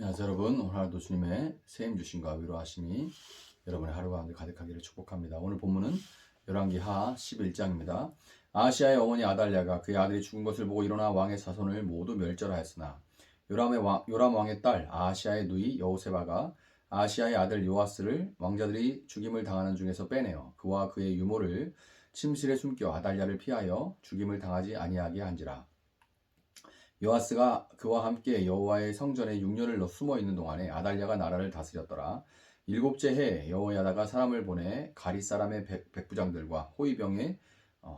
안녕하세요 여러분. 오늘 하루도 주님의 세임 주심과 위로하심이 여러분의 하루 가운데 가득하기를 축복합니다. 오늘 본문은 열왕기하 11장입니다. 아하시아의 어머니 아달랴가 그의 아들이 죽은 것을 보고 일어나 왕의 자손을 모두 멸절하였으나 요람 왕의 딸 아하시아의 누이 여호세바가 아하시아의 아들 요아스를 왕자들이 죽임을 당하는 중에서 빼내어 그와 그의 유모를 침실에 숨겨 아달랴를 피하여 죽임을 당하지 아니하게 한지라. 요아스가 그와 함께 여호와의 성전에 6년을 숨어 있는 동안에 아달랴가 나라를 다스렸더라. 일곱째 해에 여호야다가 사람을 보내 가리 사람의 백부장들과 호위병의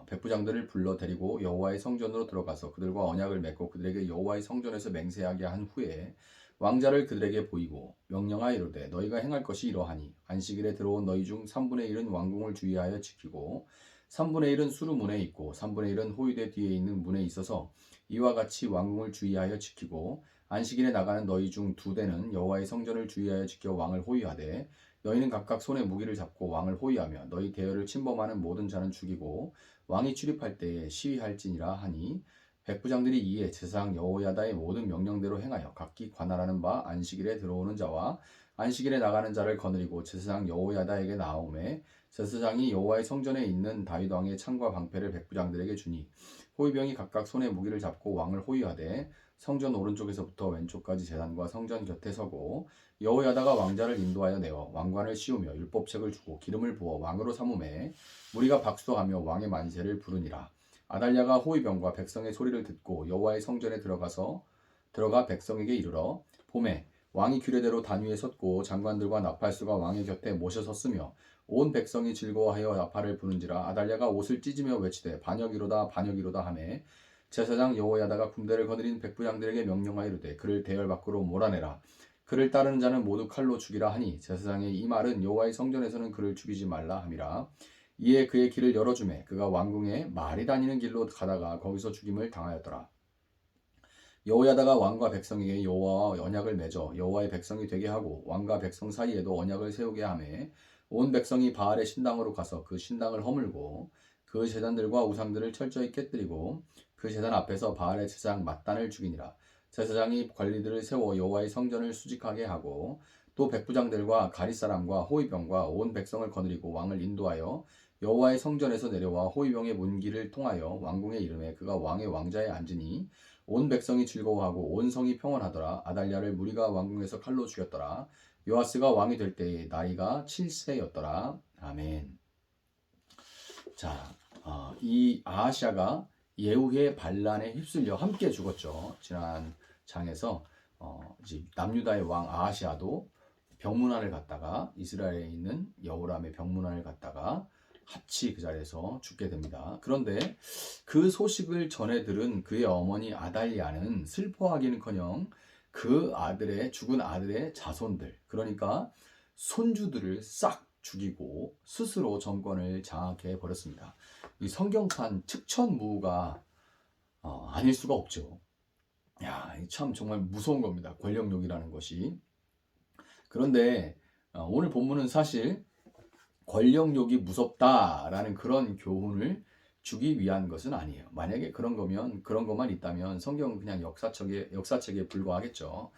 백부장들을 불러 데리고 여호와의 성전으로 들어가서 그들과 언약을 맺고 그들에게 여호와의 성전에서 맹세하게 한 후에 왕자를 그들에게 보이고 명령하여 이르되 너희가 행할 것이 이러하니 안식일에 들어온 너희 중 3분의 1은 왕궁을 주의하여 지키고 3분의 1은 수루문에 있고 3분의 1은 호위대 뒤에 있는 문에 있어서 이와 같이 왕궁을 주의하여 지키고 안식일에 나가는 너희 중 2대는 여호와의 성전을 주의하여 지켜 왕을 호위하되 너희는 각각 손에 무기를 잡고 왕을 호위하며 너희 대열을 침범하는 모든 자는 죽이고 왕이 출입할 때에 시위할지니라 하니 백부장들이 이에 제사장 여호야다의 모든 명령대로 행하여 각기 관할하는 바 안식일에 들어오는 자와 안식일에 나가는 자를 거느리고 제사장 여호야다에게 나아오매 제사장이 여호와의 성전에 있는 다윗 왕의 창과 방패를 백부장들에게 주니 호위병이 각각 손에 무기를 잡고 왕을 호위하되 성전 오른쪽에서부터 왼쪽까지 제단과 성전 곁에 서고 여호야다가 왕자를 인도하여 내어 왕관을 씌우며 율법책을 주고 기름을 부어 왕으로 삼음에 무리가 박수하며 왕의 만세를 부르니라. 아달랴가 호위병과 백성의 소리를 듣고 여호와의 성전에 들어가 백성에게 이르러 봄에 왕이 규례대로 단 위에 섰고 장관들과 나팔수가 왕의 곁에 모셔 섰으며 온 백성이 즐거워하여 나팔을 부는지라. 아달랴가 옷을 찢으며 외치되 반역이로다 반역이로다 하매 제사장 여호야다가 군대를 거느린 백부장들에게 명령하여 이르되 그를 대열 밖으로 몰아내라. 그를 따르는 자는 모두 칼로 죽이라 하니 제사장의 이 말은 여호와의 성전에서는 그를 죽이지 말라 함이라. 이에 그의 길을 열어주매 그가 왕궁에 말이 다니는 길로 가다가 거기서 죽임을 당하였더라. 여호야다가 왕과 백성에게 여호와와 언약을 맺어 여호와의 백성이 되게 하고 왕과 백성 사이에도 언약을 세우게 하매 온 백성이 바알의 신당으로 가서 그 신당을 허물고 그 제단들과 우상들을 철저히 깨뜨리고 그 제단 앞에서 바알의 제사장 mat단을 죽이니라. 제사장이 관리들을 세워 여호와의 성전을 수직하게 하고 또 백부장들과 가리 사람과 호위병과 온 백성을 거느리고 왕을 인도하여 여호와의 성전에서 내려와 호위병의 문길을 통하여 왕궁에 이르매 그가 왕의 왕자에 앉으니 온 백성이 즐거워하고 온 성이 평안하더라. 아달랴를 무리가 왕궁에서 칼로 죽였더라. 요아스가 왕이 될 때에 나이가 7세였더라. 아멘. 자, 이 아하시아가 예후의 반란에 휩쓸려 함께 죽었죠. 지난 장에서 이제 남유다의 왕 아하시아도 병문안을 갔다가 이스라엘에 있는 여호람의 병문안을 갔다가 같이 그 자리에서 죽게 됩니다. 그런데 그 소식을 전해 들은 그의 어머니 아달리아는 슬퍼하기는커녕 그 죽은 아들의 자손들, 그러니까 손주들을 싹 죽이고 스스로 정권을 장악해 버렸습니다. 이 성경판 측천무가 아닐 수가 없죠. 야, 참 정말 무서운 겁니다. 권력욕이라는 것이. 그런데 오늘 본문은 사실 권력욕이 무섭다라는 그런 교훈을 주기 위한 것은 아니에요. 만약에 그런 것만 있다면 성경은 그냥 역사책에 불과하겠죠.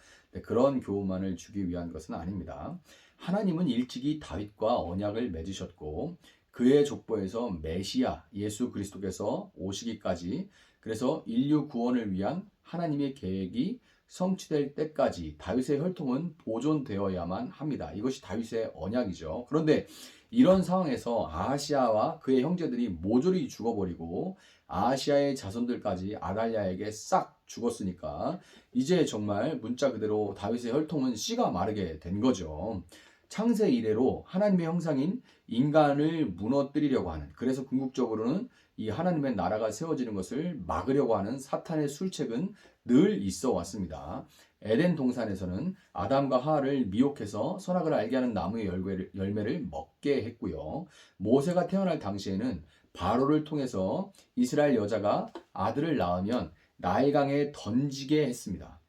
그런 교훈만을 주기 위한 것은 아닙니다. 하나님은 일찍이 다윗과 언약을 맺으셨고 그의 족보에서 메시아 예수 그리스도께서 오시기까지, 그래서 인류 구원을 위한 하나님의 계획이 성취될 때까지 다윗의 혈통은 보존되어야만 합니다. 이것이 다윗의 언약이죠. 그런데 이런 상황에서 아하시아와 그의 형제들이 모조리 죽어버리고 아하시아의 자손들까지 아달랴에게 싹 죽었으니까 이제 정말 문자 그대로 다윗의 혈통은 씨가 마르게 된 거죠. 창세 이래로 하나님의 형상인 인간을 무너뜨리려고 하는, 그래서 궁극적으로는 이 하나님의 나라가 세워지는 것을 막으려고 하는 사탄의 술책은 늘 있어 왔습니다. 에덴 동산에서는 아담과 하와를 미혹해서 선악을 알게 하는 나무의 열매를 먹게 했고요. 모세가 태어날 당시에는 바로를 통해서 이스라엘 여자가 아들을 낳으면 나일강에 던지게 했습니다.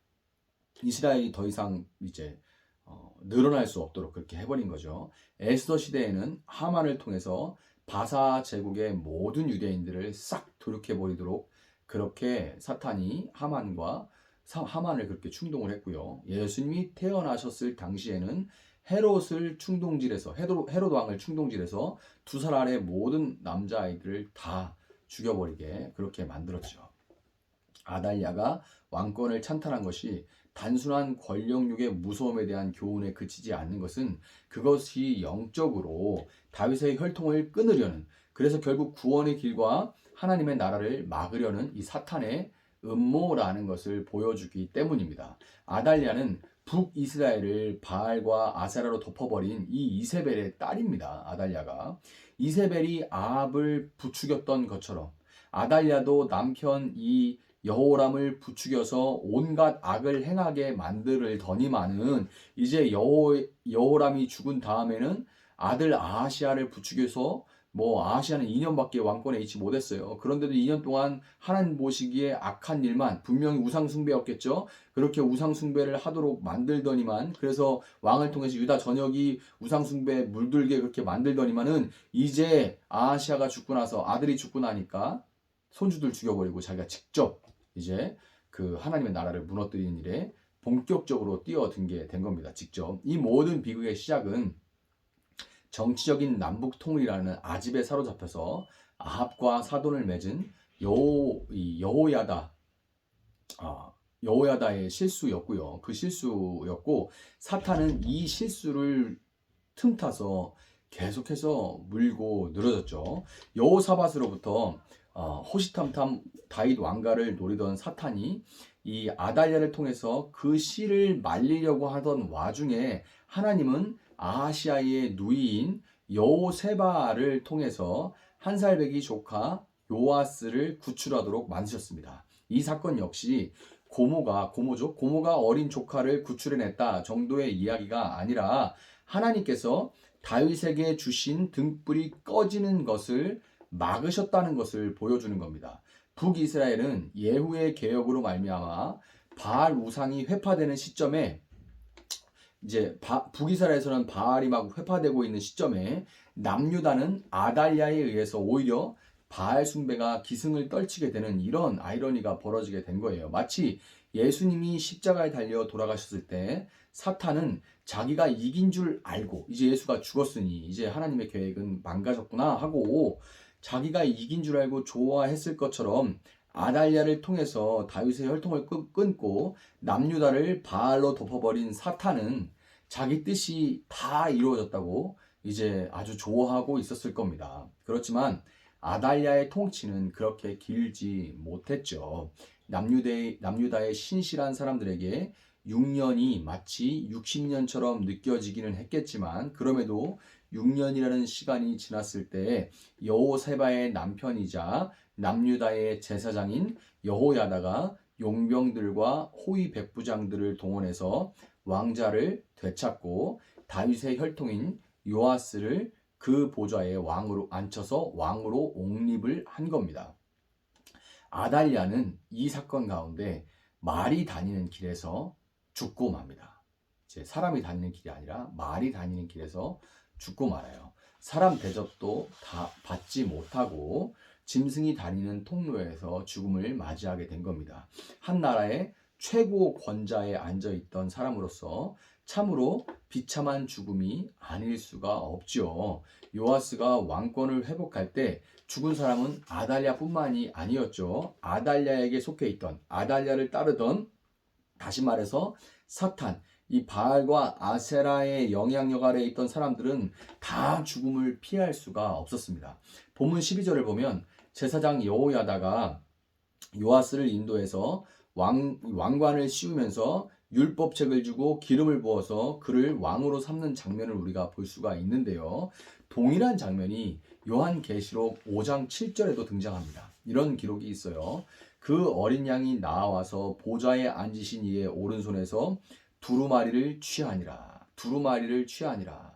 이스라엘이 더 이상 이제 늘어날 수 없도록 그렇게 해버린 거죠. 에스더 시대에는 하만을 통해서 바사 제국의 모든 유대인들을 싹 도륙해버리도록 그렇게 사탄이 하만과 하만을 그렇게 충동을 했고요. 예수님이 태어나셨을 당시에는 헤롯 왕을 충동질해서 두 살 아래 모든 남자아이들을 다 죽여버리게 그렇게 만들었죠. 아달랴가 왕권을 찬탈한 것이 단순한 권력욕의 무서움에 대한 교훈에 그치지 않는 것은 그것이 영적으로 다윗의 혈통을 끊으려는, 그래서 결국 구원의 길과 하나님의 나라를 막으려는 이 사탄의 음모라는 것을 보여주기 때문입니다. 아달랴는 북이스라엘을 바알과 아세라로 덮어버린 이 이세벨의 딸입니다. 아달랴가 이세벨이 아합을 부추겼던 것처럼 아달랴도 남편 이 여호람을 부추겨서 온갖 악을 행하게 만들더니만은 이제 여호람이 죽은 다음에는 아들 아하시아를 부추겨서 아하시아는 2년밖에 왕권에 있지 못했어요. 그런데도 2년 동안 하나님 보시기에 악한 일만, 분명히 우상 숭배였겠죠. 그렇게 우상 숭배를 하도록 만들더니만, 그래서 왕을 통해서 유다 전역이 우상 숭배에 물들게 그렇게 만들더니만은 이제 아하시아가 죽고 나서, 아들이 죽고 나니까 손주들 죽여버리고 자기가 직접 이제 그 하나님의 나라를 무너뜨리는 일에 본격적으로 뛰어든 게 된 겁니다. 직접. 이 모든 비극의 시작은 정치적인 남북 통일이라는 아집에 사로잡혀서 아합과 사돈을 맺은 여호야다의 실수였고요. 그 실수였고, 사탄은 이 실수를 틈타서 계속해서 물고 늘어졌죠. 여호사밧으로부터 호시탐탐 다윗 왕가를 노리던 사탄이 이 아달랴를 통해서 그 씨를 말리려고 하던 와중에 하나님은 아하시아의 누이인 여호세바를 통해서 한 살배기 조카 요아스를 구출하도록 만드셨습니다. 이 사건 역시 고모가 어린 조카를 구출해냈다 정도의 이야기가 아니라 하나님께서 다윗에게 주신 등불이 꺼지는 것을 막으셨다는 것을 보여주는 겁니다. 북이스라엘은 예후의 개혁으로 말미암아 바알 우상이 회파되는 시점에, 이제 북이스라엘에서는 바알이 막 회파되고 있는 시점에 남유다는 아달랴에 의해서 오히려 바알 숭배가 기승을 떨치게 되는 이런 아이러니가 벌어지게 된 거예요. 마치 예수님이 십자가에 달려 돌아가셨을 때 사탄은 자기가 이긴 줄 알고, 이제 예수가 죽었으니 이제 하나님의 계획은 망가졌구나 하고 자기가 이긴 줄 알고 좋아했을 것처럼 아달랴를 통해서 다윗의 혈통을 끊고 남유다를 바알로 덮어버린 사탄은 자기 뜻이 다 이루어졌다고 이제 아주 좋아하고 있었을 겁니다. 그렇지만 아달랴의 통치는 그렇게 길지 못했죠. 남유다의 신실한 사람들에게 6년이 마치 60년처럼 느껴지기는 했겠지만, 그럼에도 6년이라는 시간이 지났을 때 여호세바의 남편이자 남유다의 제사장인 여호야다가 용병들과 호위 백부장들을 동원해서 왕자를 되찾고 다윗의 혈통인 요아스를 그 보좌에 왕으로 앉혀서 왕으로 옹립을 한 겁니다. 아달랴는 이 사건 가운데 말이 다니는 길에서 죽고 맙니다. 이제 사람이 다니는 길이 아니라 말이 다니는 길에서 죽고 말아요. 사람 대접도 다 받지 못하고 짐승이 다니는 통로에서 죽음을 맞이하게 된 겁니다. 한 나라의 최고 권좌에 앉아있던 사람으로서 참으로 비참한 죽음이 아닐 수가 없죠. 요아스가 왕권을 회복할 때 죽은 사람은 아달랴뿐만이 아니었죠. 아달랴에게 속해 있던, 아달랴를 따르던, 다시 말해서 사탄, 이 바알과 아세라의 영향력 아래에 있던 사람들은 다 죽음을 피할 수가 없었습니다. 본문 12절을 보면 제사장 여호야다가 요아스를 인도해서 왕관을 씌우면서 율법책을 주고 기름을 부어서 그를 왕으로 삼는 장면을 우리가 볼 수가 있는데요. 동일한 장면이 요한계시록 5장 7절에도 등장합니다. 이런 기록이 있어요. 그 어린 양이 나와서 보좌에 앉으신 이의 오른손에서 두루마리를 취하니라. 두루마리를 취하니라.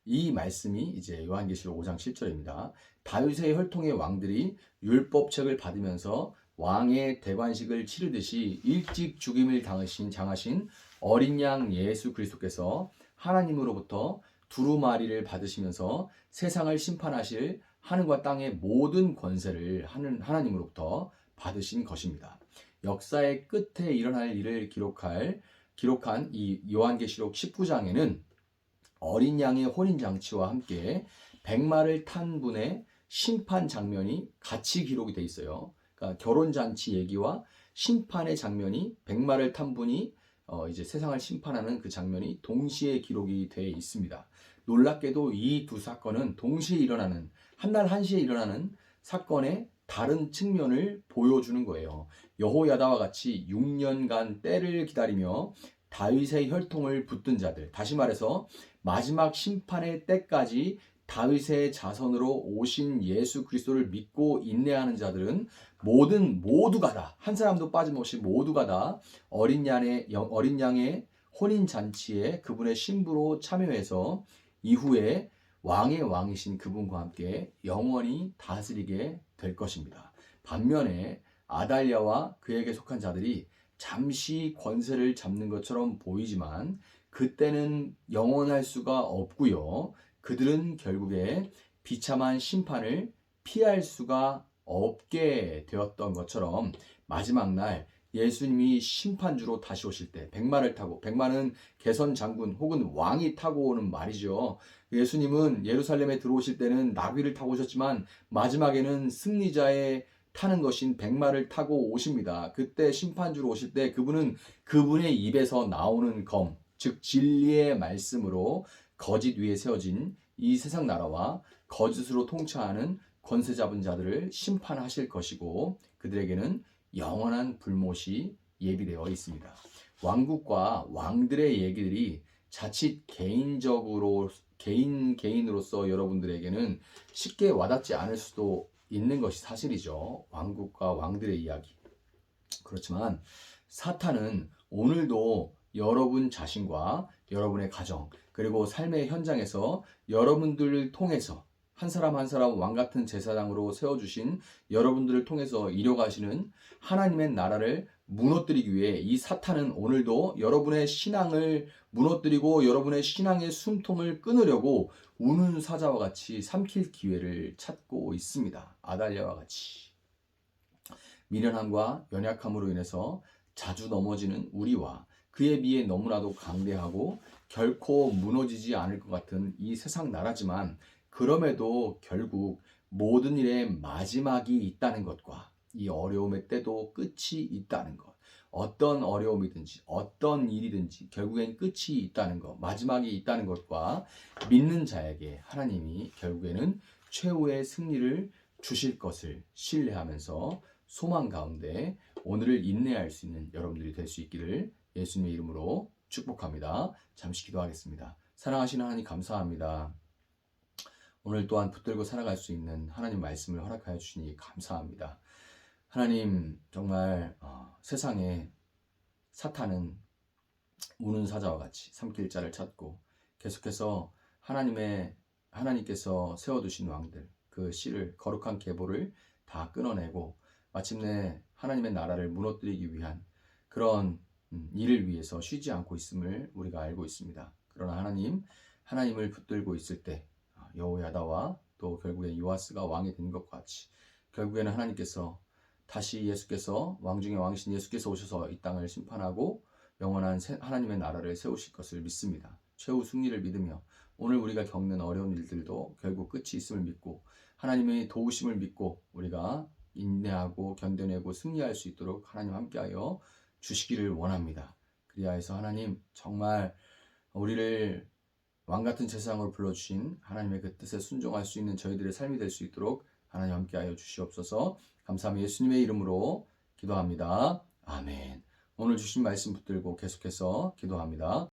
이 말씀이 이제 요한계시록 5장 7절입니다. 다윗의 혈통의 왕들이 율법책을 받으면서 왕의 대관식을 치르듯이 일찍 죽임을 장하신 어린 양 예수 그리스도께서 하나님으로부터 두루마리를 받으시면서 세상을 심판하실 하늘과 땅의 모든 권세를 하나님으로부터 받으신 것입니다. 역사의 끝에 일어날 일을 기록한 이 요한계시록 19장에는 어린 양의 혼인 장치와 함께 백마를 탄 분의 심판 장면이 같이 기록이 돼 있어요. 그러니까 결혼 잔치 얘기와 심판의 장면이 백마를 탄 분이 이제 세상을 심판하는 그 장면이 동시에 기록이 돼 있습니다. 놀랍게도 이 두 사건은 동시에 일어나는 한날 한시에 일어나는 사건의 다른 측면을 보여주는 거예요. 여호야다와 같이 6년간 때를 기다리며 다윗의 혈통을 붙든 자들, 다시 말해서 마지막 심판의 때까지 다윗의 자손으로 오신 예수 그리스도를 믿고 인내하는 자들은 모두가 다, 한 사람도 빠짐없이 모두가 다 어린 양의 혼인 잔치에 그분의 신부로 참여해서 이후에 왕의 왕이신 그분과 함께 영원히 다스리게 될 것입니다. 반면에 아달랴와 그에게 속한 자들이 잠시 권세를 잡는 것처럼 보이지만 그때는 영원할 수가 없고요. 그들은 결국에 비참한 심판을 피할 수가 없게 되었던 것처럼 마지막 날 예수님이 심판주로 다시 오실 때 백마를 타고, 백마는 개선 장군 혹은 왕이 타고 오는 말이죠. 예수님은 예루살렘에 들어오실 때는 나귀를 타고 오셨지만 마지막에는 승리자의 타는 것인 백마를 타고 오십니다. 그때 심판주로 오실 때 그분은 그분의 입에서 나오는 검, 즉 진리의 말씀으로 거짓 위에 세워진 이 세상 나라와 거짓으로 통치하는 권세 잡은 자들을 심판하실 것이고 그들에게는 영원한 불못이 예비되어 있습니다. 왕국과 왕들의 얘기들이 자칫 개인으로서 여러분들에게는 쉽게 와닿지 않을 수도 있는 것이 사실이죠. 왕국과 왕들의 이야기. 그렇지만 사탄은 오늘도 여러분 자신과 여러분의 가정 그리고 삶의 현장에서 여러분들을 통해서 한 사람 한 사람 왕 같은 제사장으로 세워주신 여러분들을 통해서 이뤄가시는 하나님의 나라를 무너뜨리기 위해 이 사탄은 오늘도 여러분의 신앙을 무너뜨리고 여러분의 신앙의 숨통을 끊으려고 우는 사자와 같이 삼킬 기회를 찾고 있습니다. 아달랴와 같이. 미련함과 연약함으로 인해서 자주 넘어지는 우리와 그에 비해 너무나도 강대하고 결코 무너지지 않을 것 같은 이 세상 나라지만 그럼에도 결국 모든 일의 마지막이 있다는 것과 이 어려움의 때도 끝이 있다는 것. 어떤 어려움이든지 어떤 일이든지 결국엔 끝이 있다는 것, 마지막이 있다는 것과 믿는 자에게 하나님이 결국에는 최후의 승리를 주실 것을 신뢰하면서 소망 가운데 오늘을 인내할 수 있는 여러분들이 될 수 있기를 예수님의 이름으로 축복합니다. 잠시 기도하겠습니다. 사랑하시는 하나님 감사합니다. 오늘 또한 붙들고 살아갈 수 있는 하나님 말씀을 허락하여 주시니 감사합니다. 하나님 정말 세상에 사탄은 우는 사자와 같이 삼킬 자를 찾고 계속해서 하나님께서 세워두신 왕들 그 씨를 거룩한 계보를 다 끊어내고 마침내 하나님의 나라를 무너뜨리기 위한 그런 일을 위해서 쉬지 않고 있음을 우리가 알고 있습니다. 그러나 하나님을 붙들고 있을 때 여호야다와 또 결국에 요아스가 왕이 된 것과 같이 결국에는 하나님께서 다시 예수께서 왕 중에 왕이신 예수께서 오셔서 이 땅을 심판하고 영원한 하나님의 나라를 세우실 것을 믿습니다. 최후 승리를 믿으며 오늘 우리가 겪는 어려운 일들도 결국 끝이 있음을 믿고 하나님의 도우심을 믿고 우리가 인내하고 견뎌내고 승리할 수 있도록 하나님 함께하여 주시기를 원합니다. 그리하여서 하나님 정말 우리를 왕같은 제사장으로 불러주신 하나님의 그 뜻에 순종할 수 있는 저희들의 삶이 될 수 있도록 하나님 함께하여 주시옵소서. 감사하며 예수님의 이름으로 기도합니다. 아멘. 오늘 주신 말씀 붙들고 계속해서 기도합니다.